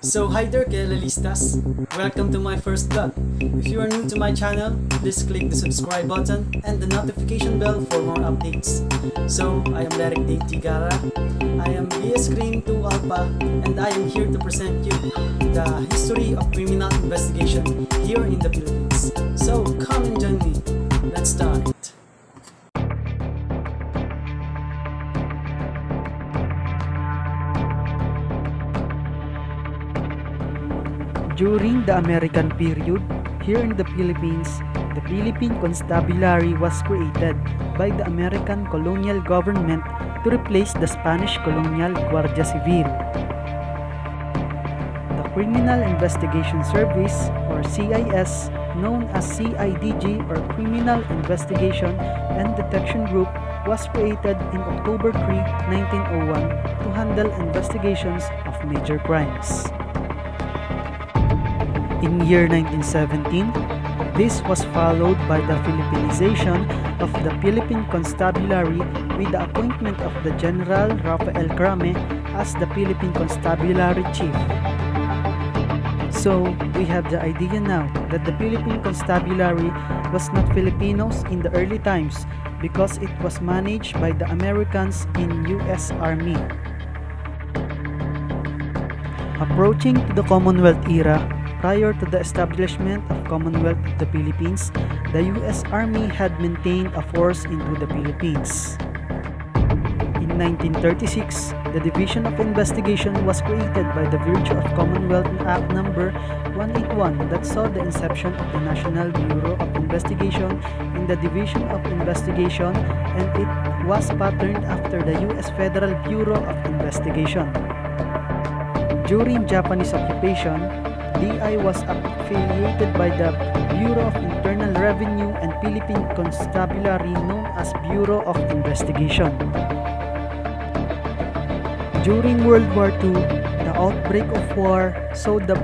So hi there Kelalistas! Welcome to my first vlog. If you are new to my channel, please click the subscribe button and the notification bell for more updates. So I am Derek Dave Tigara, I am BS Cream 2 Alpha, and I am here to present you the history of criminal investigation here in the Philippines. So come and join me. Let's start it. During the American period, here in the Philippines, the Philippine Constabulary was created by the American colonial government to replace the Spanish colonial Guardia Civil. The Criminal Investigation Service, or CIS, known as CIDG or Criminal Investigation and Detection Group, was created in October 3, 1901 to handle investigations of major crimes. In year 1917, this was followed by the Philippinization of the Philippine Constabulary with the appointment of the General Rafael Crame as the Philippine Constabulary Chief. So, we have the idea now that the Philippine Constabulary was not Filipinos in the early times because it was managed by the Americans in US Army. Approaching to the Commonwealth era, prior to the establishment of Commonwealth of the Philippines, the U.S. Army had maintained a force into the Philippines. In 1936, the Division of Investigation was created by the virtue of Commonwealth Act No. 181 that saw the inception of the National Bureau of Investigation in the Division of Investigation, and it was patterned after the U.S. Federal Bureau of Investigation. During Japanese occupation, DI was affiliated by the Bureau of Internal Revenue and Philippine Constabulary known as Bureau of Investigation. During World War II, the outbreak of war saw the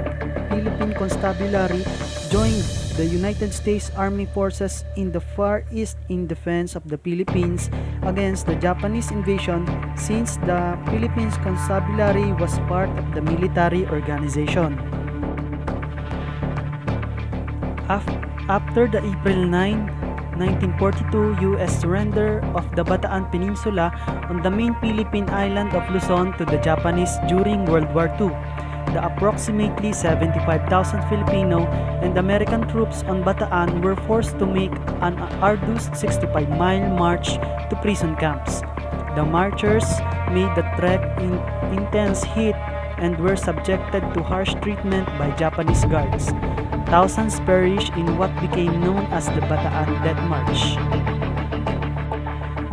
Philippine Constabulary join the United States Army Forces in the Far East in defense of the Philippines against the Japanese invasion, since the Philippine Constabulary was part of the military organization. After the April 9, 1942 U.S. surrender of the Bataan Peninsula on the main Philippine island of Luzon to the Japanese during World War II, the approximately 75,000 Filipino and American troops on Bataan were forced to make an arduous 65-mile march to prison camps. The marchers made the trek in intense heat and were subjected to harsh treatment by Japanese guards. Thousands perished in what became known as the Bataan Death March.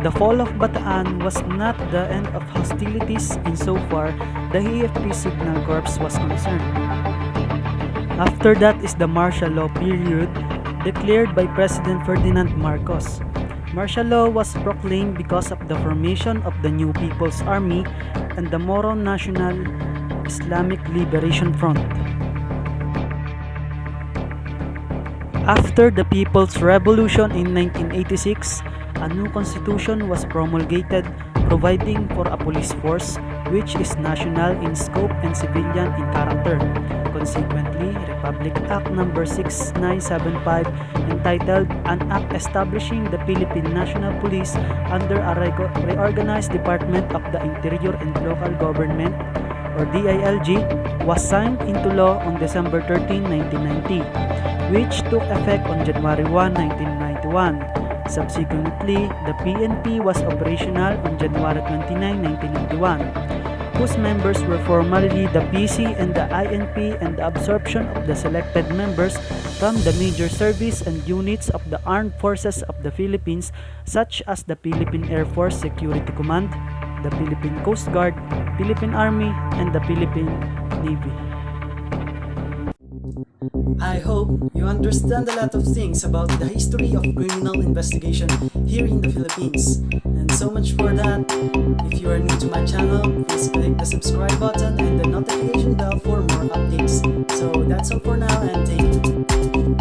The fall of Bataan was not the end of hostilities insofar the AFP Signal Corps was concerned. After that is the martial law period declared by President Ferdinand Marcos. Martial law was proclaimed because of the formation of the New People's Army and the Moro National Islamic Liberation Front. After the People's Revolution in 1986, a new constitution was promulgated providing for a police force which is national in scope and civilian in character. Consequently, Republic Act No. 6975 entitled An Act Establishing the Philippine National Police under a reorganized Department of the Interior and Local Government, or DILG, was signed into law on December 13, 1990, which took effect on January 1, 1991. Subsequently, the PNP was operational on January 29, 1991, whose members were formerly the PC and the INP, and the absorption of the selected members from the major service and units of the Armed Forces of the Philippines, such as the Philippine Air Force Security Command, the Philippine Coast Guard, Philippine Army, and the Philippine Navy. I hope you understand a lot of things about the history of criminal investigation here in the Philippines. And so much for that. If you are new to my channel, please click the subscribe button and the notification bell for more updates. So that's all for now, and thank you.